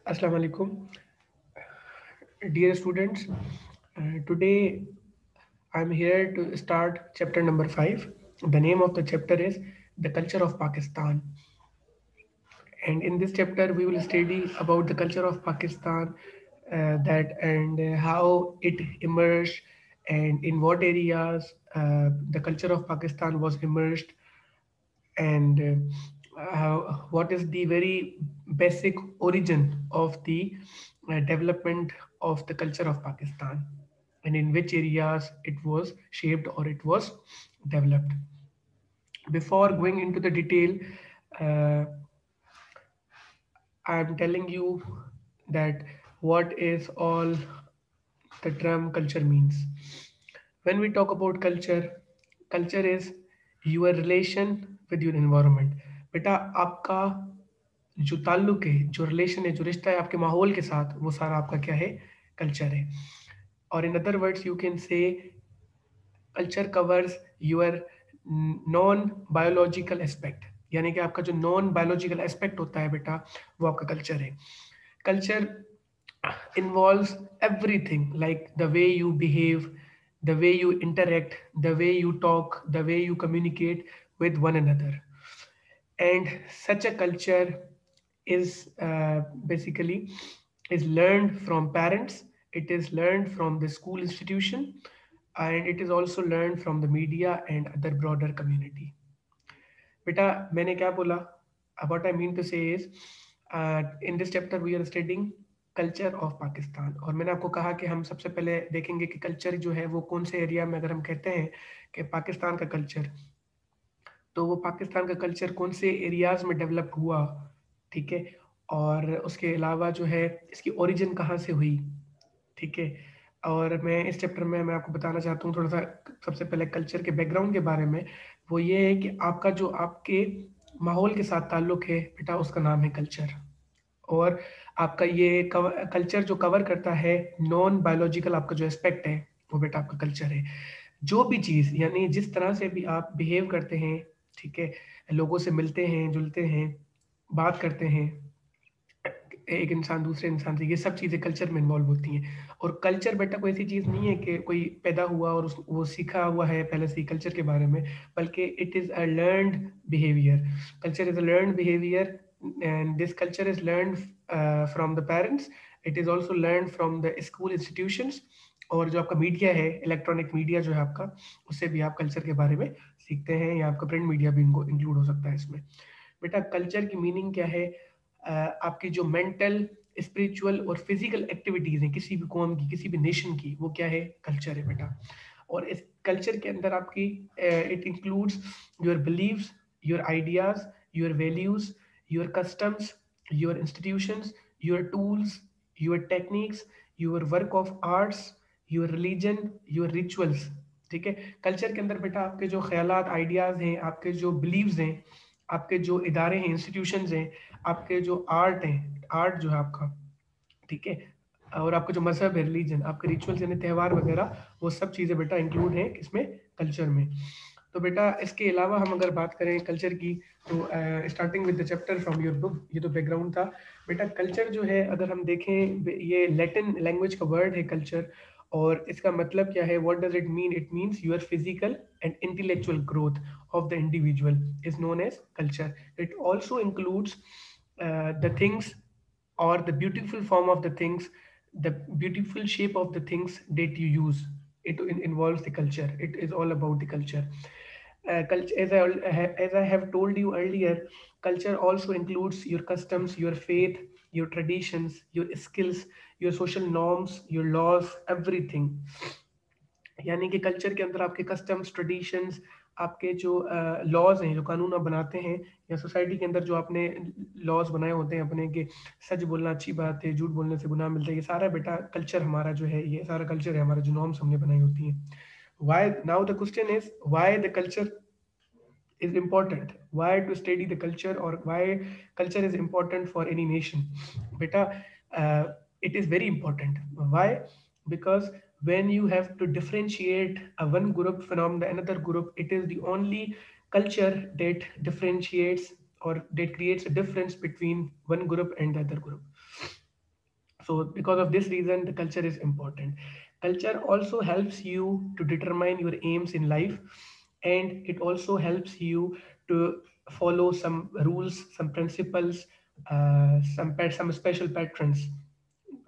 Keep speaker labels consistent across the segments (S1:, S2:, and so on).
S1: Assalamu alaikum, dear students. Today I'm here to start chapter number 5. The name of the chapter is The Culture of Pakistan. And in this chapter, we will study about the culture of Pakistan, how it emerged and in what areas the culture of Pakistan was emerged and what is the very basic origin of the development of the culture of Pakistan and in which areas it was shaped or it was developed. Before going into the detail, uh, I'm telling you that what is all the term culture means. When we talk about culture, culture is your relation with your environment. बेटा आपका जो ताल्लुक है, जो relation है, जो रिश्ता है आपके माहौल के साथ, वो सारा आपका क्या है? कल्चर है। और in other words you can say culture covers your non biological aspect, यानी कि आपका जो नॉन बायोलॉजिकल एस्पेक्ट होता है बेटा, वो आपका कल्चर है। Culture involves everything like the way you behave, the way you interact, the way you talk, the way you communicate with one another. And such a culture is basically is learned from parents, it is learned from the school institution, and it is also learned from the media and other broader community. बेटा मैंने क्या बोला? What I mean to say is, in this chapter we are studying culture of Pakistan, और मैंने आपको कहा कि हम सबसे पहले देखेंगे कि कल्चर जो है वो कौन से एरिया में, अगर हम कहते हैं कि पाकिस्तान का कल्चर, तो वो पाकिस्तान का कल्चर कौन से एरियाज में डेवलप हुआ, ठीक है, और उसके अलावा जो है इसकी ओरिजिन कहाँ से हुई, ठीक है। और मैं इस चैप्टर में मैं आपको बताना चाहता हूँ थोड़ा सा सबसे पहले कल्चर के बैकग्राउंड के बारे में। वो ये है कि आपका जो आपके माहौल के साथ ताल्लुक है बेटा, उसका नाम है कल्चर। और आपका ये कल्चर जो कवर करता है नॉन बायोलॉजिकल आपका जो एस्पेक्ट है, वो बेटा आपका कल्चर है। जो भी चीज़, यानी जिस तरह से भी आप बिहेव करते हैं, ठीक है, लोगों से मिलते हैं, जुलते हैं, बात करते हैं, एक इंसान दूसरे इंसान से, ये सब चीज़ें कल्चर में इन्वॉल्व होती हैं। और कल्चर बेटा कोई ऐसी चीज़ नहीं है कि कोई पैदा हुआ और वो सीखा हुआ है पहले से ही कल्चर के बारे में, बल्कि it is a learned behaviour. Culture is a learned behaviour and this culture is learned from the parents, it is also learn from the school institutions, और जो आपका मीडिया है, इलेक्ट्रॉनिक मीडिया जो है आपका, उससे भी आप कल्चर के बारे में सीखते हैं, या आपका प्रिंट मीडिया भी इनको इंक्लूड हो सकता है इसमें। बेटा कल्चर की मीनिंग क्या है? आपकी जो मेंटल, स्पिरिचुअल और फिजिकल एक्टिविटीज हैं किसी भी कौम की, किसी भी नेशन की, वो क्या है? कल्चर है बेटा। और इस कल्चर के अंदर आपकी it includes your beliefs, your ideas, your values, your customs, your institutions, your tools, your techniques, your work of arts, your religion, your rituals, ठीक है। कल्चर के अंदर बेटा आपके जो ख्यालात, आइडियाज हैं, आपके जो बिलीव्स हैं, आपके जो इदारे हैं, इंस्टीट्यूशंस हैं, आपके जो आर्ट हैं, आर्ट जो है आपका, ठीक है, और आपका जो मजहब है, रिलीजन, आपके रिचुअल्स यानी त्यौहार वगैरह, वो सब चीज़ें बेटा इंक्लूड हैं इसमें, कल्चर में। तो बेटा इसके अलावा हम अगर बात करें कल्चर की, तो starting with the chapter from your book, ये तो बैकग्राउंड था बेटा। कल्चर जो है अगर हम देखें, ये लैटिन लैंग्वेज का वर्ड है कल्चर, और इसका मतलब क्या है? What does it mean? It means your physical and intellectual growth of the individual is known as culture. It also includes the things or the beautiful form of the things, the beautiful shape of the things that you use. It involves the culture. It is all about the culture. Culture, as I have told you earlier, culture also includes your customs, your faith, your traditions, your skills, your social norms, your laws, everything. यानी कि culture के अंदर आपके customs, traditions, आपके जो laws हैं, जो कानून आप बनाते हैं, या सोसाइटी के अंदर जो आपने लॉज बनाए होते हैं अपने, कि सच बोलना अच्छी बात है, झूठ बोलने से गुनाह मिलता है, ये सारा बेटा कल्चर हमारा जो है, ये सारा कल्चर है हमारा, जो नॉर्म्स हमने बनाई होती हैं। Why now the question is why the culture is important, why to study the culture, or why culture is important for any nation? Beta, uh, it is very important. Why? Because when you have to differentiate a one group from the another group, it is the only culture that differentiates or that creates a difference between one group and the other group. So because of this reason, the culture is important. Culture also helps you to determine your aims in life, and it also helps you to follow some rules, some principles, some special patterns.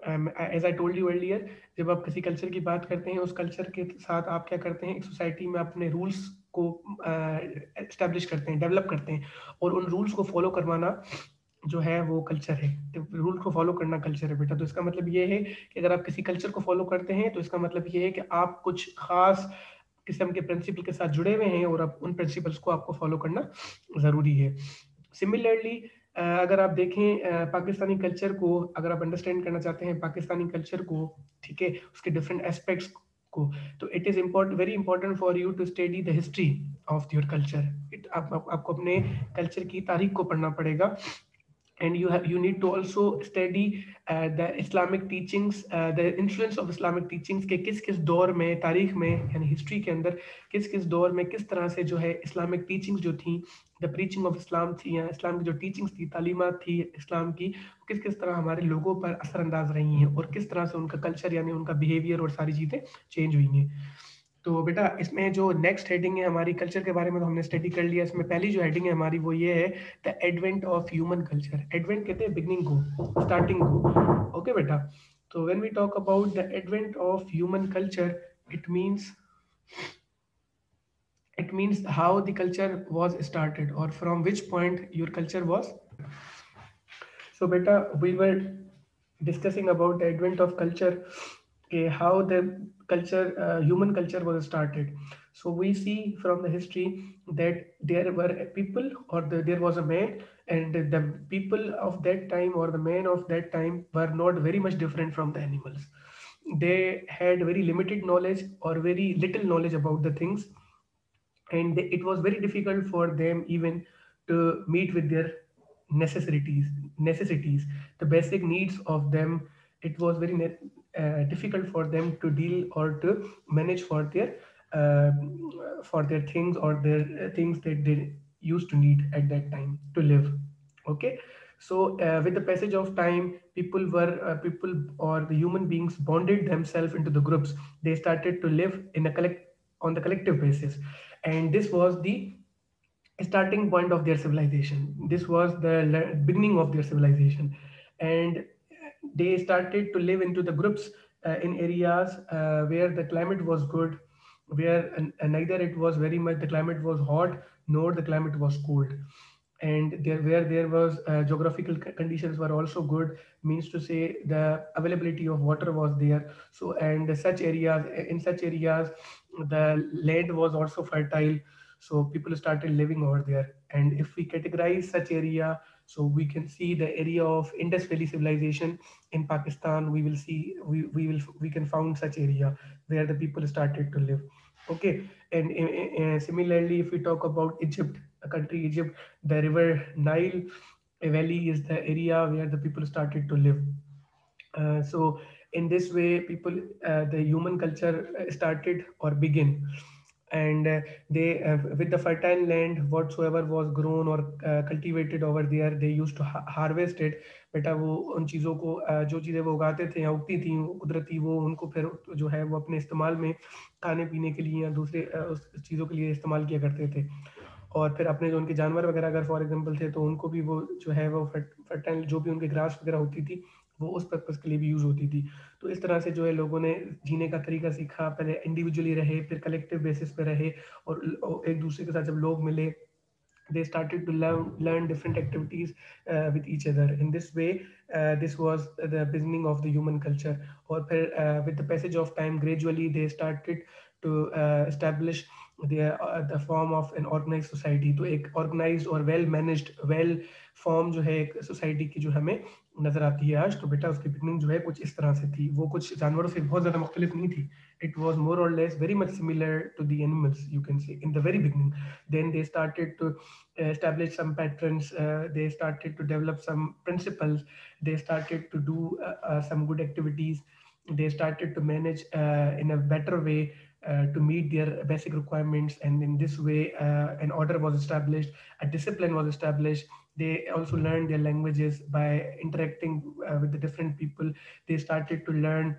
S1: As I told you earlier, जब आप किसी culture की बात करते हैं, उस culture के साथ आप क्या करते हैं, एक सोसाइटी में अपने रूल्स को एस्टेब्लिश करते हैं, डेवलप करते हैं, और उन रूल्स को फॉलो करवाना जो है वो कल्चर है। रूल को फॉलो करना कल्चर है बेटा। तो इसका मतलब ये है कि अगर आप किसी कल्चर को फॉलो करते हैं, तो इसका मतलब ये है कि आप कुछ खास किस्म के प्रिंसिपल के साथ जुड़े हुए हैं, और अब उन प्रिंसिपल्स को आपको फॉलो करना ज़रूरी है। सिमिलरली अगर आप देखें पाकिस्तानी कल्चर को, अगर आप अंडरस्टैंड करना चाहते हैं पाकिस्तानी कल्चर को, ठीक है, उसके डिफरेंट एस्पेक्ट्स को, तो it is important, very important for you to study the history of your culture. आपको अपने कल्चर की तारीख को पढ़ना पड़ेगा, and you need to also study the Islamic teachings, the influence of Islamic teachings के किस किस दौर में, तारीख में, यानी हिस्ट्री के अंदर किस किस दौर में किस तरह से जो है इस्लामिक टीचिंग्स जो थी, द प्रीचिंग ऑफ इस्लाम थी, या इस्लाम की जो टीचिंग्स थी, तालीमात थी इस्लाम की, किस किस तरह हमारे लोगों पर असरअंदाज रही हैं, और किस तरह से उनका कल्चर यानी उनका बिहेवियर और सारी चीज़ें चेंज हुई हैं। तो बेटा इसमें जो नेक्स्ट हेडिंग है हमारी कल्चर के बारे में, तो हमने स्टडी कर लिया। इसमें पहली जो हेडिंग है हमारी वो ये है, the advent of human culture. Advent कहते हैं बिगनिंग को, स्टार्टिंग को। ओके बेटा, तो when we talk about the advent of human culture, it means how the culture was started, or from which point your culture was started. So beta, we were discussing about the advent of culture, okay, how the culture, human culture was started. So we see from the history that there were people, or there was a man, and the people of that time, or the men of that time, were not very much different from the animals. They had very limited knowledge, or very little knowledge about the things, and it was very difficult for them even to meet with their necessities, the basic needs of them. It was very difficult for them to deal or to manage uh, for their things, or their things that they used to need at that time to live. Okay, so with the passage of time, people, or the human beings, bonded themselves into the groups. They started to live in a on the collective basis, and this was the starting point of their civilization. This was the beginning of their civilization, and they started to live into the groups in areas where the climate was good, where neither it was very much the climate was hot, nor the climate was cold, and there where there was geographical conditions were also good, means to say the availability of water was there. So, and such areas, in such areas, the land was also fertile, so people started living over there. And if we categorize such area, so we can see the area of Indus Valley civilization in Pakistan. We will see, we can found such area where the people started to live. Okay, and similarly, if we talk about Egypt, a country Egypt, the river Nile valley is the area where the people started to live. So in this way, the human culture started or begin, and they with the fertile land, whatsoever was grown or cultivated over there, they used to harvest it. बेटा वो उन चीज़ों को जो चीज़ें वो उगाते थे या उगती थी वो कुदरती, वो उनको फिर जो है वो अपने इस्तेमाल में, खाने पीने के लिए या दूसरे उस चीज़ों के लिए इस्तेमाल किया करते थे। और फिर अपने जो उनके जानवर वगैरह अगर फॉर एग्जांपल थे, तो उनको भी वो जो है वो फर्टाइल जो भी उनके ग्रास वगैरह होती थी, वो उस पर्पज़ के लिए भी यूज़ होती थी। तो इस तरह से जो है लोगों ने जीने का तरीका सीखा, पहले इंडिविजुअली रहे, फिर कलेक्टिव बेसिस पे रहे, और एक दूसरे के साथ जब लोग मिले, they started to learn different activities with each other. In this way, this was the beginning of the human culture. Or with the passage of time, gradually they started to establish the form of an organized society. तो एक organized और well managed, well form जो है एक society की जो हमें नजर आती है आज। तो बेटा उसकी beginning जो है कुछ इस तरह से थी, वो कुछ जानवरों से बहुत ज़्यादा मुख्तलिफ नहीं थी। It was more or less very much similar to the animals, you can say, in the very beginning. Then they started to establish some patterns, they started to develop some principles, they started to do some good activities, they started to manage in a better way to meet their basic requirements, and in this way an order was established, a discipline was established, They also learned their languages by interacting with the different people. They started to learn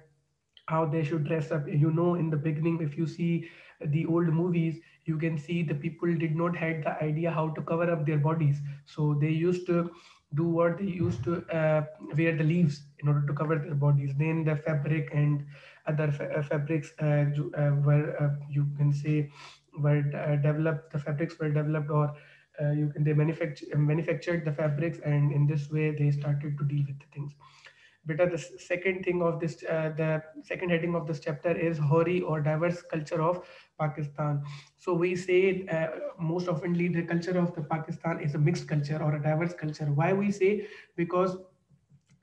S1: how they should dress up. In the beginning, if you see the old movies, you can see the people did not had the idea how to cover up their bodies. So they used to do what they used to wear the leaves in order to cover their bodies. Then the fabric and other fabrics were, you can say, were developed. The fabrics were developed, or you can they manufactured the fabrics, and in this way they started to deal with the things. Beta, the second thing of this, the second heading of this chapter is Hori, or diverse culture of Pakistan. So we say most oftenly the culture of the Pakistan is a mixed culture or a diverse culture. Why we say? Because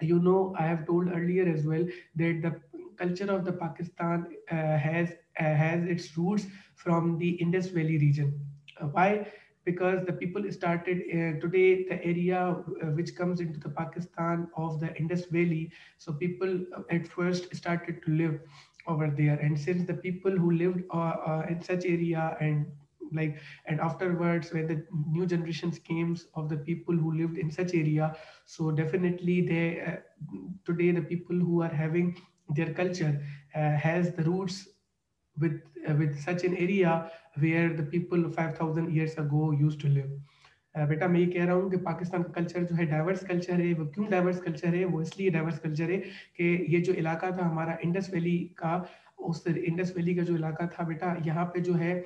S1: I have told earlier as well that the culture of the Pakistan has its roots from the Indus Valley region. Why? Because the people started today, the area which comes into the Pakistan of the Indus Valley. So people at first started to live over there, and since the people who lived in such area, like and afterwards when the new generations came of the people who lived in such area, so definitely they today the people who are having their culture has the roots with such an area where the people 5000 years ago used to live. बेटा मैं ये कह रहा हूँ कि पाकिस्तान का culture जो है डाइवर्स कल्चर है। वो क्यों डाइवर्स कल्चर है? वो इसलिए डाइवर्स कल्चर है कि ये जो इलाका था हमारा इंडस वैली का, उस इंडस वैली का जो इलाका था बेटा, यहाँ पे जो है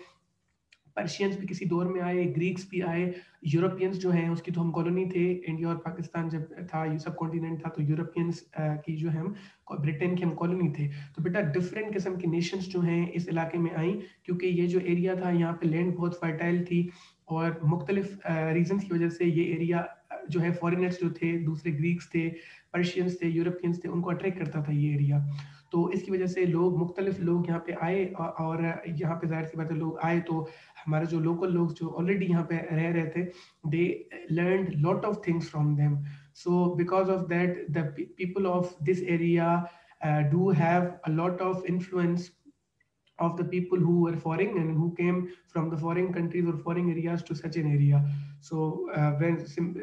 S1: पर्शियंस भी किसी दौर में आए, ग्रीक्स भी आए, यूरोपियंस जो हैं उसकी तो हम कॉलोनी थे। इंडिया और पाकिस्तान जब था, ये सब कॉन्टिनेंट था, तो यूरोपियंस की जो है हम ब्रिटेन की हम कॉलोनी थे। तो बेटा डिफरेंट किस्म की नेशंस जो हैं इस इलाके में आई, क्योंकि ये जो एरिया था यहाँ पे लैंड बहुत फर्टाइल थी, और मुख्तलिफ रीजन्स की वजह से ये एरिया जो है फॉरेनर्स जो थे, दूसरे ग्रीक्स थे, पर्शियंस थे, यूरोपियंस थे, उनको अट्रैक्ट करता था ये एरिया। तो इसकी वजह से मुख्तलिफ लोग यहाँ पे आए, और यहाँ पे जाहिर सी बात है लोग आए तो हमारे जो लोकल लोग जो ऑलरेडी यहाँ पे रह रहे थे, they learn lot of things from them. So because of that the people of this area do have a lot of influence of the people who were foreign and who came from the foreign countries or foreign areas to such an area. So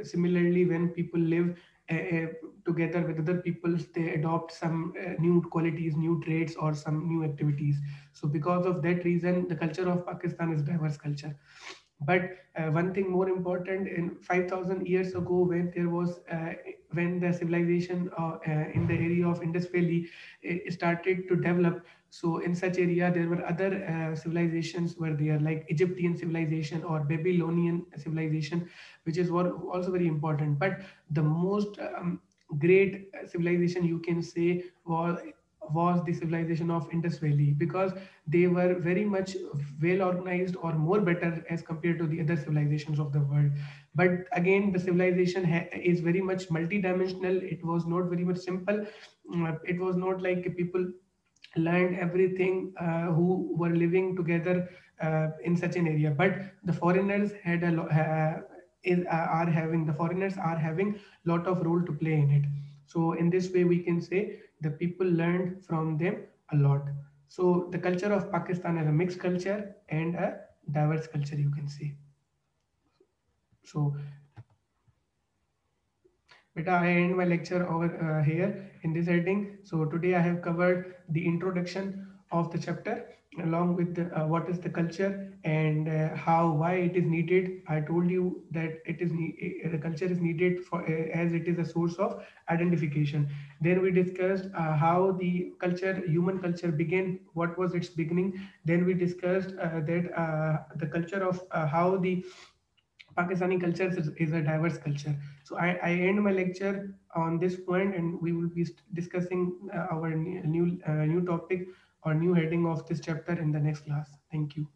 S1: similarly, when people live uh, together with other peoples, they adopt some new qualities, new traits, or some new activities. So because of that reason, the culture of Pakistan is diverse culture. But one thing more important, in 5000 years ago, when the civilization in the area of Indus Valley started to develop, so in such area there were other civilizations were there, like Egyptian civilization or Babylonian civilization, which is also very important. But the most great civilization you can say was the civilization of Indus Valley, because they were very much well organized or more better as compared to the other civilizations of the world. But again, the civilization is very much multidimensional. It was not very much simple. It was not like people learned everything who were living together in such an area. But the foreigners had are having the foreigners are having lot of role to play in it. So in this way we can say the people learned from them a lot. So the culture of Pakistan is a mixed culture and a diverse culture, you can say. So Beta, I end my lecture over here in this heading. So today I have covered the introduction of the chapter along with what is the culture and why it is needed. I told you that the culture is needed for as it is a source of identification. Then we discussed how the human culture began, what was its beginning. Then we discussed that the culture of how the Pakistani culture is a diverse culture. So I end my lecture on this point, and we will be discussing our new topic or new heading of this chapter in the next class. Thank you.